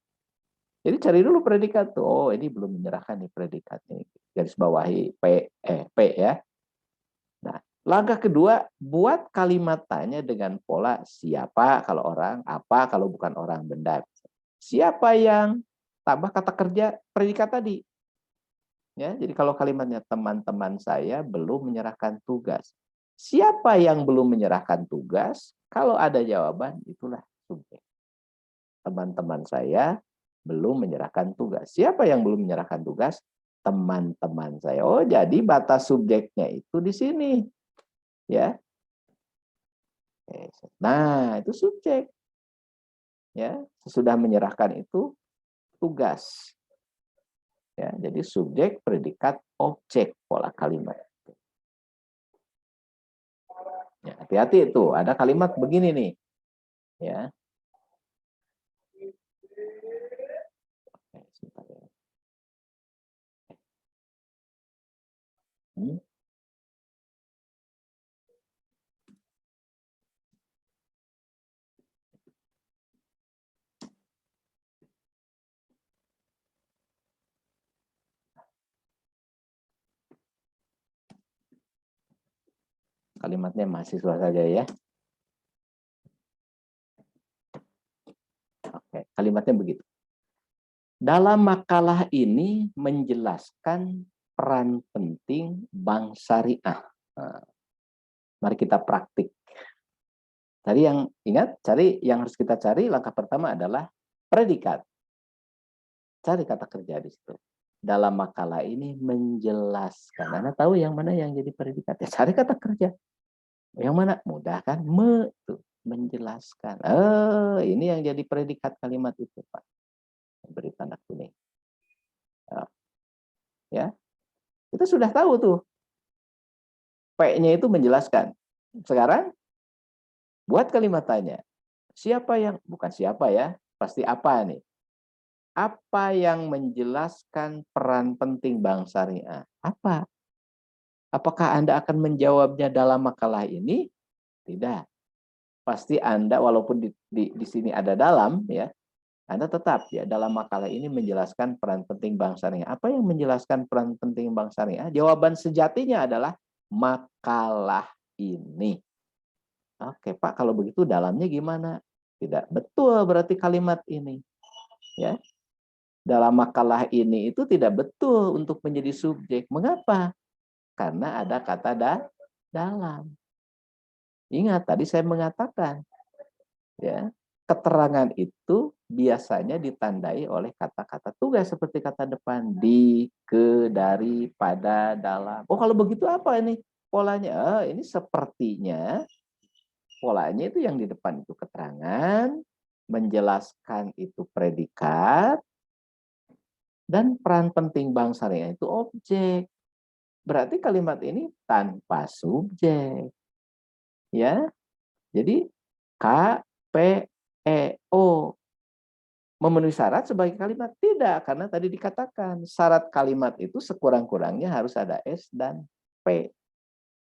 Jadi cari dulu predikat tuh. Oh, ini belum menyerahkan nih predikatnya. Garis bawahi P ya. Nah, langkah kedua, buat kalimat tanya dengan pola siapa kalau orang, apa kalau bukan orang, benda. Siapa yang tambah kata kerja predikat tadi. Ya, jadi kalau kalimatnya teman-teman saya belum menyerahkan tugas. Siapa yang belum menyerahkan tugas? Kalau ada jawaban, itulah subjek. Teman-teman saya belum menyerahkan tugas. Siapa yang belum menyerahkan tugas? Teman-teman saya. Oh, jadi batas subjeknya itu di sini. Ya. Nah, itu subjek. Ya, sesudah menyerahkan itu tugas. Ya, jadi subjek, predikat, objek pola kalimat. Ya, hati-hati itu, ada kalimat begini nih. Ya. Kalimatnya mahasiswa saja ya. Oke, kalimatnya begitu. Dalam makalah ini menjelaskan peran penting bank syariah. Nah, mari kita praktik. Tadi yang ingat, yang harus kita cari langkah pertama adalah predikat. Cari kata kerja di situ. Dalam makalah ini menjelaskan. Anda tahu yang mana yang jadi predikat? Ya, cari kata kerja. Yang mana? Mudah kan? Menjelaskan. Ini yang jadi predikat kalimat itu, Pak. Beri tanda kuning. Ya, kita sudah tahu tuh. P-nya itu menjelaskan. Sekarang buat kalimat tanya. Siapa yang, bukan siapa ya, pasti apa nih? Apa yang menjelaskan peran penting bank syariah? Apa? Apakah Anda akan menjawabnya dalam makalah ini? Tidak. Pasti Anda, walaupun di sini ada dalam, ya, Anda tetap ya dalam makalah ini menjelaskan peran penting bank syariah. Apa yang menjelaskan peran penting bank syariah? Jawaban sejatinya adalah makalah ini. Oke, Pak, kalau begitu dalamnya gimana? Tidak betul berarti kalimat ini. Ya. Dalam makalah ini itu tidak betul untuk menjadi subjek. Mengapa? Karena ada kata dalam. Ingat tadi saya mengatakan, ya, keterangan itu biasanya ditandai oleh kata-kata tugas seperti kata depan di, ke, dari, pada, dalam. Oh, kalau begitu apa ini polanya? Ini sepertinya polanya itu yang di depan itu keterangan, menjelaskan itu predikat, dan peran penting bank syariah itu objek. Berarti kalimat ini tanpa subjek. Ya. Jadi K, P, E, O memenuhi syarat sebagai kalimat? Tidak, karena tadi dikatakan syarat kalimat itu sekurang-kurangnya harus ada S dan P.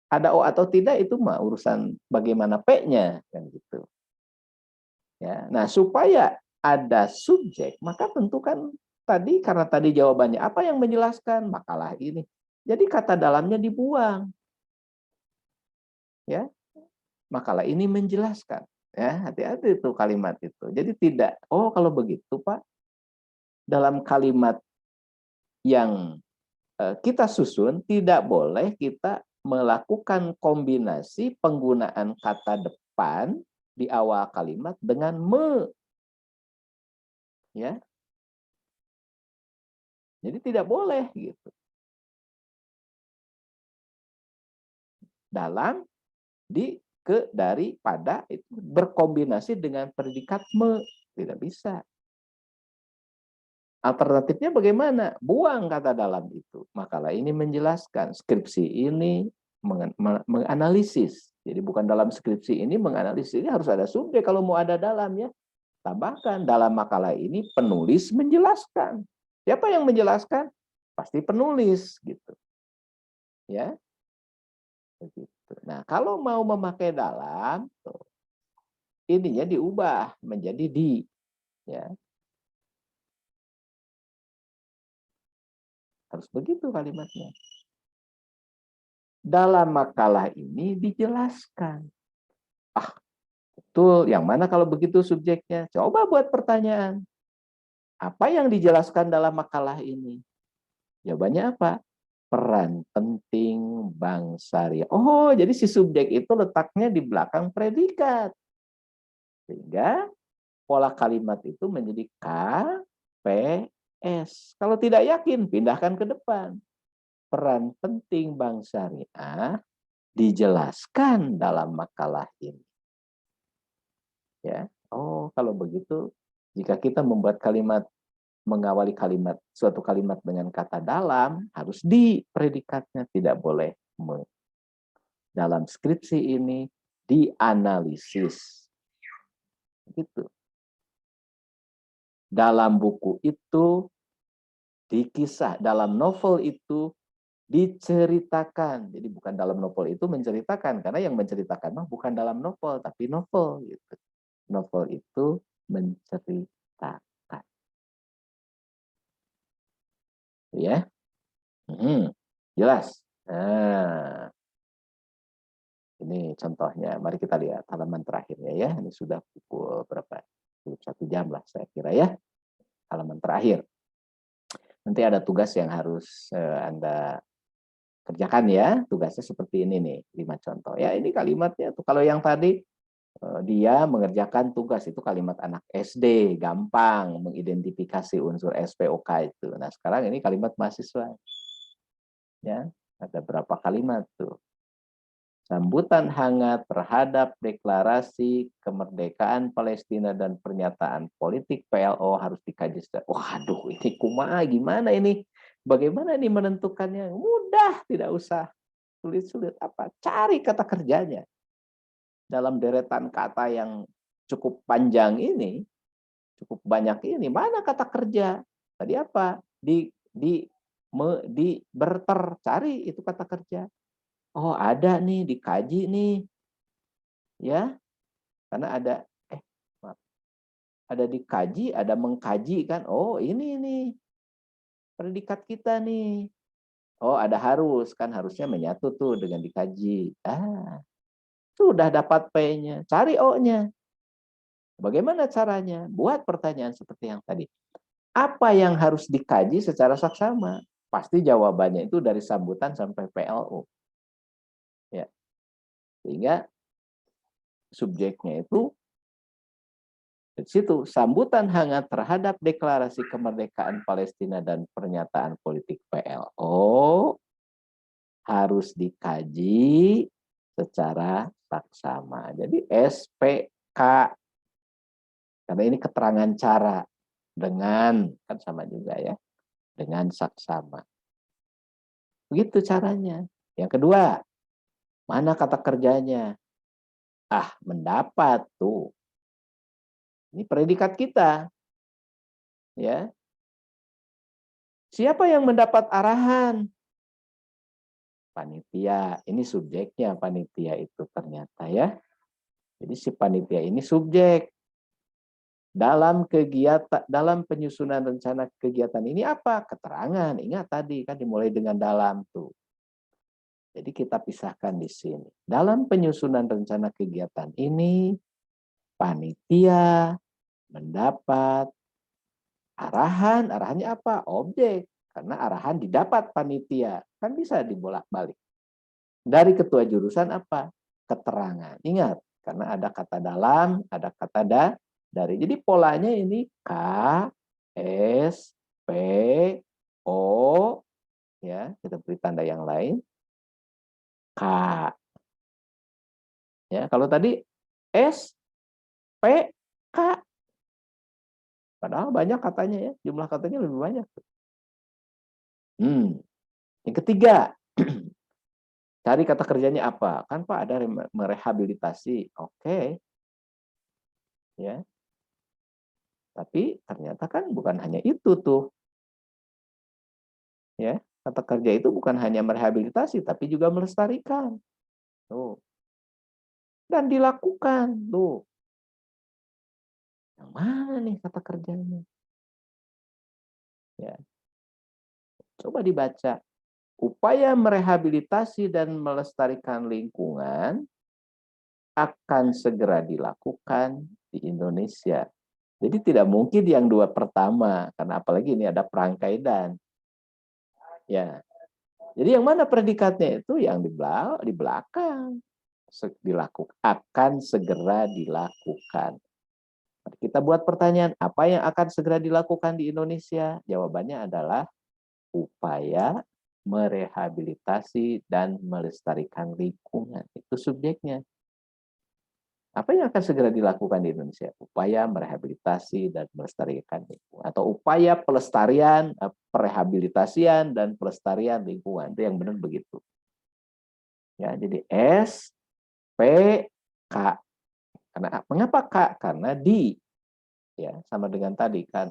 Ada O atau tidak itu mah urusan bagaimana P-nya kan gitu. Ya. Nah, supaya ada subjek, maka tentukan tadi karena tadi jawabannya apa yang menjelaskan makalah ini. Jadi kata dalamnya dibuang. Ya. Makalah ini menjelaskan. Ya, hati-hati itu kalimat itu. Jadi tidak, oh kalau begitu Pak, dalam kalimat yang kita susun tidak boleh kita melakukan kombinasi penggunaan kata depan di awal kalimat dengan me. Ya. Jadi tidak boleh gitu. Dalam, di, ke, dari, pada itu berkombinasi dengan predikat me. Tidak bisa. Alternatifnya bagaimana? Buang kata dalam itu. Makalah ini menjelaskan. Skripsi ini menganalisis. Jadi bukan dalam skripsi ini menganalisis. Ini harus ada subjek kalau mau ada dalam ya. Tambahkan dalam makalah ini penulis menjelaskan. Siapa yang menjelaskan? Pasti penulis gitu. Ya. Begitu. Nah, kalau mau memakai dalam, tuh, ininya diubah menjadi di, ya. Harus begitu kalimatnya. Dalam makalah ini dijelaskan. Ah, betul. Yang mana kalau begitu subjeknya? Coba buat pertanyaan. Apa yang dijelaskan dalam makalah ini? Jawabannya apa? Peran penting Bank Syariah. Oh, jadi si subjek itu letaknya di belakang predikat. Sehingga pola kalimat itu menjadi K, P, S. Kalau tidak yakin, pindahkan ke depan. Peran penting Bank Syariah dijelaskan dalam makalah ini. Ya. Oh, kalau begitu, jika kita membuat kalimat, mengawali kalimat, suatu kalimat dengan kata dalam, harus di predikatnya, tidak boleh dalam skripsi ini dianalisis. Gitu. Dalam buku itu dikisah, dalam novel itu diceritakan. Jadi bukan dalam novel itu menceritakan, karena yang menceritakan mah bukan dalam novel, tapi novel gitu. Novel itu menceritakan. Ya. Jelas. Nah, ini contohnya. Mari kita lihat halaman terakhirnya ya. Ini sudah pukul berapa? 1 jam lah saya kira ya. Halaman terakhir. Nanti ada tugas yang harus Anda kerjakan ya. Tugasnya seperti ini nih, 5 contoh. Ya, ini kalimatnya tuh. Kalau yang tadi dia mengerjakan tugas, itu kalimat anak SD, gampang mengidentifikasi unsur SPOK itu. Nah, sekarang ini kalimat mahasiswa. Ya, ada berapa kalimat tuh? Sambutan hangat terhadap deklarasi kemerdekaan Palestina dan pernyataan politik PLO harus dikaji secara. Waduh, ini kumaha gimana ini? Bagaimana ini menentukannya? Mudah, tidak usah sulit-sulit apa. Cari kata kerjanya. Dalam deretan kata yang cukup panjang ini, cukup banyak ini, mana kata kerja? Tadi apa? Di berter, cari itu kata kerja. Oh, ada nih, dikaji nih. Ya, karena ada maaf, ada dikaji, ada mengkaji kan. Oh, ini nih predikat kita nih. Oh, ada harus kan, harusnya menyatu tuh dengan dikaji. Sudah dapat P-nya, cari O-nya. Bagaimana caranya? Buat pertanyaan seperti yang tadi. Apa yang harus dikaji secara saksama? Pasti jawabannya itu dari sambutan sampai PLO. Ya. Sehingga subjeknya itu di situ sambutan hangat terhadap deklarasi kemerdekaan Palestina dan pernyataan politik PLO harus dikaji secara saksama. Jadi SPK, karena ini keterangan cara dengan, kan sama juga ya, dengan saksama. Begitu caranya. Yang kedua, mana kata kerjanya? Mendapat tuh. Ini predikat kita. Ya. Siapa yang mendapat arahan? Panitia. Ini subjeknya panitia itu ternyata ya. Jadi si panitia ini subjek. Dalam kegiatan, dalam penyusunan rencana kegiatan ini apa? Keterangan. Ingat tadi kan dimulai dengan dalam tuh. Jadi kita pisahkan di sini. Dalam penyusunan rencana kegiatan ini, panitia mendapat arahan. Arahannya apa? Objek. Karena arahan didapat panitia. Kan bisa dibolak-balik. Dari ketua jurusan apa? Keterangan. Ingat, karena ada kata dalam, ada kata dari. Jadi polanya ini K, S, P, O, ya, kita beri tanda yang lain. K. Ya, kalau tadi S, P, K. Padahal banyak katanya ya, jumlah katanya lebih banyak. Yang ketiga, cari kata kerjanya apa? Kan Pak ada merehabilitasi. Oke. Ya. Tapi ternyata kan bukan hanya itu tuh. Ya, kata kerja itu bukan hanya merehabilitasi tapi juga melestarikan. Tuh. Dan dilakukan, tuh. Yang mana nih kata kerjanya? Ya, coba dibaca. Upaya merehabilitasi dan melestarikan lingkungan akan segera dilakukan di Indonesia. Jadi tidak mungkin yang dua pertama, karena apalagi ini ada perangkai dan. Ya, jadi yang mana predikatnya itu yang di belakang. Dilakukan, akan segera dilakukan. Kita buat pertanyaan, apa yang akan segera dilakukan di Indonesia? Jawabannya adalah upaya merehabilitasi dan melestarikan lingkungan. Itu subjeknya. Apa yang akan segera dilakukan di Indonesia? Upaya merehabilitasi dan melestarikan lingkungan. Atau upaya pelestarian, perehabilitasian, dan pelestarian lingkungan. Itu yang benar begitu. Ya, jadi S, P, K. Karena mengapa K? Karena di. Ya, sama dengan tadi kan.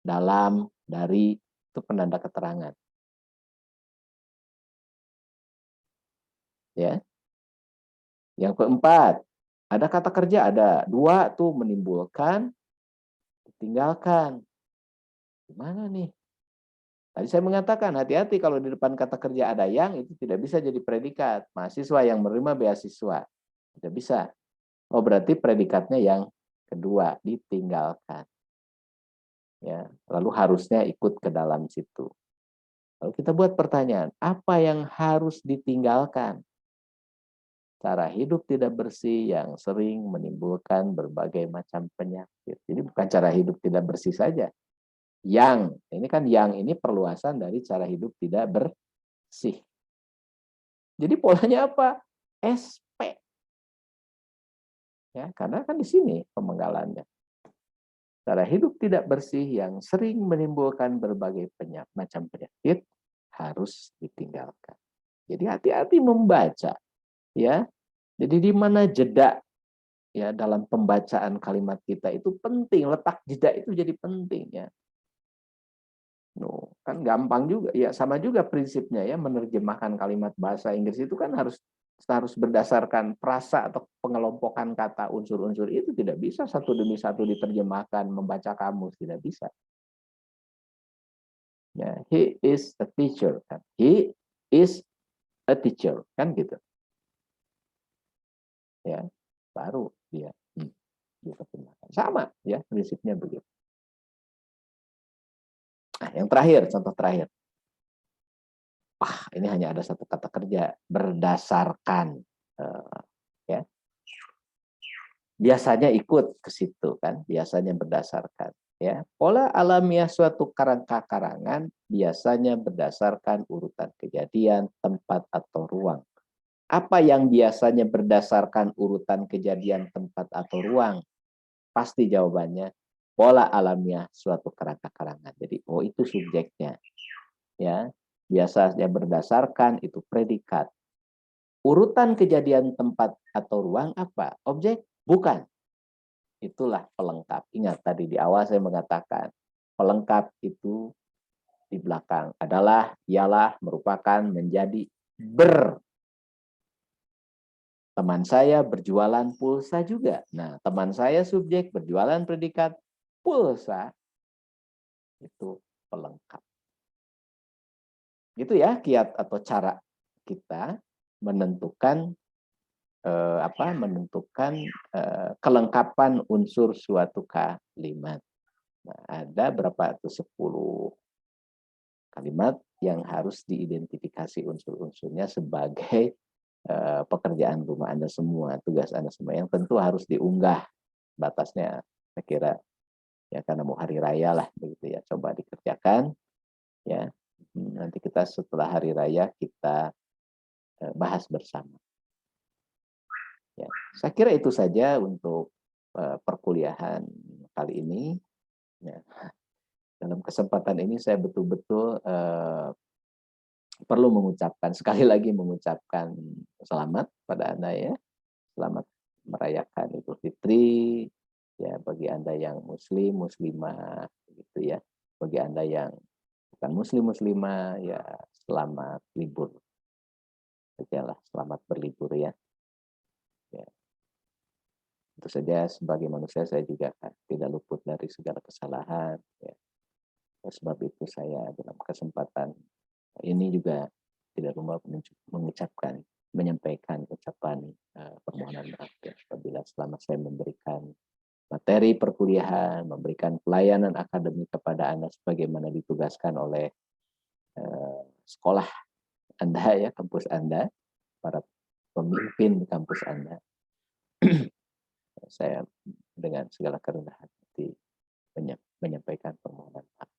Dalam, dari, itu penanda keterangan. Ya. Yang keempat, ada kata kerja, ada dua tuh menimbulkan, tinggalkan. Gimana nih? Tadi saya mengatakan hati-hati kalau di depan kata kerja ada yang, itu tidak bisa jadi predikat. Mahasiswa yang menerima beasiswa. Tidak bisa. Oh, berarti predikatnya yang kedua, ditinggalkan. Ya, lalu harusnya ikut ke dalam situ. Lalu kita buat pertanyaan, apa yang harus ditinggalkan? Cara hidup tidak bersih yang sering menimbulkan berbagai macam penyakit. Jadi bukan cara hidup tidak bersih saja. Ini kan yang ini perluasan dari cara hidup tidak bersih. Jadi polanya apa? SP. Ya, karena kan di sini pemenggalannya. Cara hidup tidak bersih yang sering menimbulkan berbagai macam penyakit harus ditinggalkan. Jadi hati-hati membaca, ya. Jadi di mana jeda ya dalam pembacaan kalimat kita itu penting, letak jeda itu jadi penting ya. Kan gampang juga ya, sama juga prinsipnya ya, menerjemahkan kalimat bahasa Inggris itu kan harus berdasarkan frasa atau pengelompokan kata unsur-unsur itu, tidak bisa satu demi satu diterjemahkan membaca kamus, tidak bisa. Ya, he is a teacher kan. He is a teacher kan gitu. Ya, baru dia diterjemahkan. Sama ya prinsipnya begitu. Nah, yang terakhir, contoh terakhir. Ini hanya ada satu kata kerja, berdasarkan. Ya, biasanya ikut ke situ kan, biasanya berdasarkan. Ya, pola alamiah suatu karangan biasanya berdasarkan urutan kejadian, tempat atau ruang. Apa yang biasanya berdasarkan urutan kejadian, tempat atau ruang? Pasti jawabannya pola alamiah suatu karangan. Jadi, itu subjeknya. Ya, biasanya berdasarkan itu predikat. Urutan kejadian, tempat atau ruang apa? Objek? Bukan. Itulah pelengkap. Ingat tadi di awal saya mengatakan pelengkap itu di belakang adalah, ialah, merupakan, menjadi, ber. Teman saya berjualan pulsa juga. Nah, teman saya subjek, berjualan predikat, pulsa itu pelengkap. Gitu ya kiat atau cara kita menentukan kelengkapan unsur suatu kalimat. Nah, ada berapa tuh 10 kalimat yang harus diidentifikasi unsur-unsurnya sebagai pekerjaan rumah Anda semua, tugas Anda semua yang tentu harus diunggah. Batasnya saya kira ya karena mau hari raya lah begitu ya, coba dikerjakan ya. Nanti kita setelah hari raya kita bahas bersama. Ya, saya kira itu saja untuk perkuliahan kali ini. Ya. Dalam kesempatan ini saya betul-betul perlu mengucapkan, sekali lagi mengucapkan selamat pada Anda ya. Selamat merayakan Idul Fitri. Ya, bagi Anda yang muslim, muslimah gitu ya. Bagi Anda yang bukan muslim, muslimah ya selamat libur sajalah, selamat berlibur ya. Ya, tentu saja sebagai manusia saya juga tidak luput dari segala kesalahan ya. Oleh sebab itu saya dalam kesempatan ini juga tidak lupa mengucapkan, menyampaikan ucapan permohonan maaf ya, apabila selama saya memberikan materi perkuliahan, memberikan pelayanan akademik kepada Anda sebagaimana ditugaskan oleh sekolah Anda ya, kampus Anda, para pemimpin di kampus Anda. Saya dengan segala kerendahan hati menyampaikan permohonan maaf.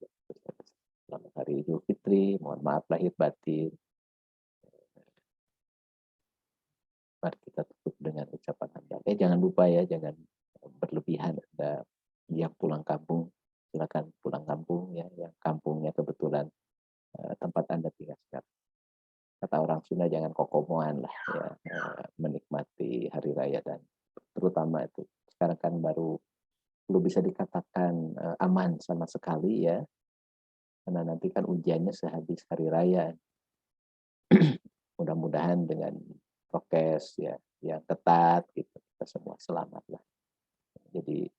Selamat Hari Idul Fitri, mohon maaf lahir batin. Mari kita tutup dengan ucapan hamdalah. Jangan lupa ya, jangan berlebihan. Anda yang pulang kampung, silakan pulang kampung ya, yang kampungnya kebetulan tempat Anda tinggal sekarang. Kata orang Sunda jangan kokomoan lah ya, menikmati hari raya dan terutama itu sekarang kan baru belum bisa dikatakan aman sama sekali ya, karena nanti kan ujiannya sehabis hari raya. Mudah-mudahan dengan prokes ya yang ketat gitu kita semua selamat lah. Jadi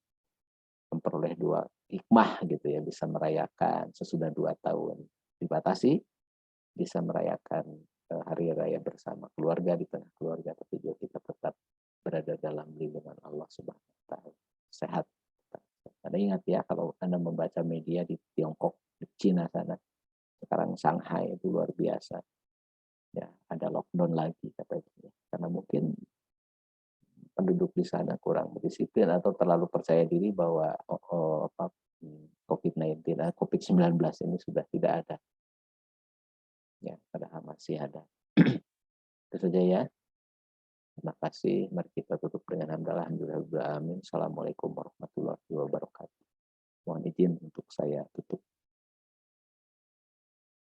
memperoleh dua hikmah gitu ya, bisa merayakan sesudah 2 tahun dibatasi, bisa merayakan hari raya bersama keluarga di tengah keluarga, tapi juga kita tetap berada dalam lindungan Allah Subhanahu wa taala. Sehat. Anda ingat ya, kalau Anda membaca media di Tiongkok, di Cina sana, sekarang Shanghai itu luar biasa. Ya, ada lockdown lagi katanya. Karena mungkin penduduk di sana kurang berdisiplin atau terlalu percaya diri bahwa COVID-19, COVID-19 ini sudah tidak ada. Ya, padahal masih ada. Itu saja ya. Terima kasih. Mari kita tutup dengan hamdalah. Alhamdulillah. Assalamualaikum warahmatullahi wabarakatuh. Mohon izin untuk saya tutup.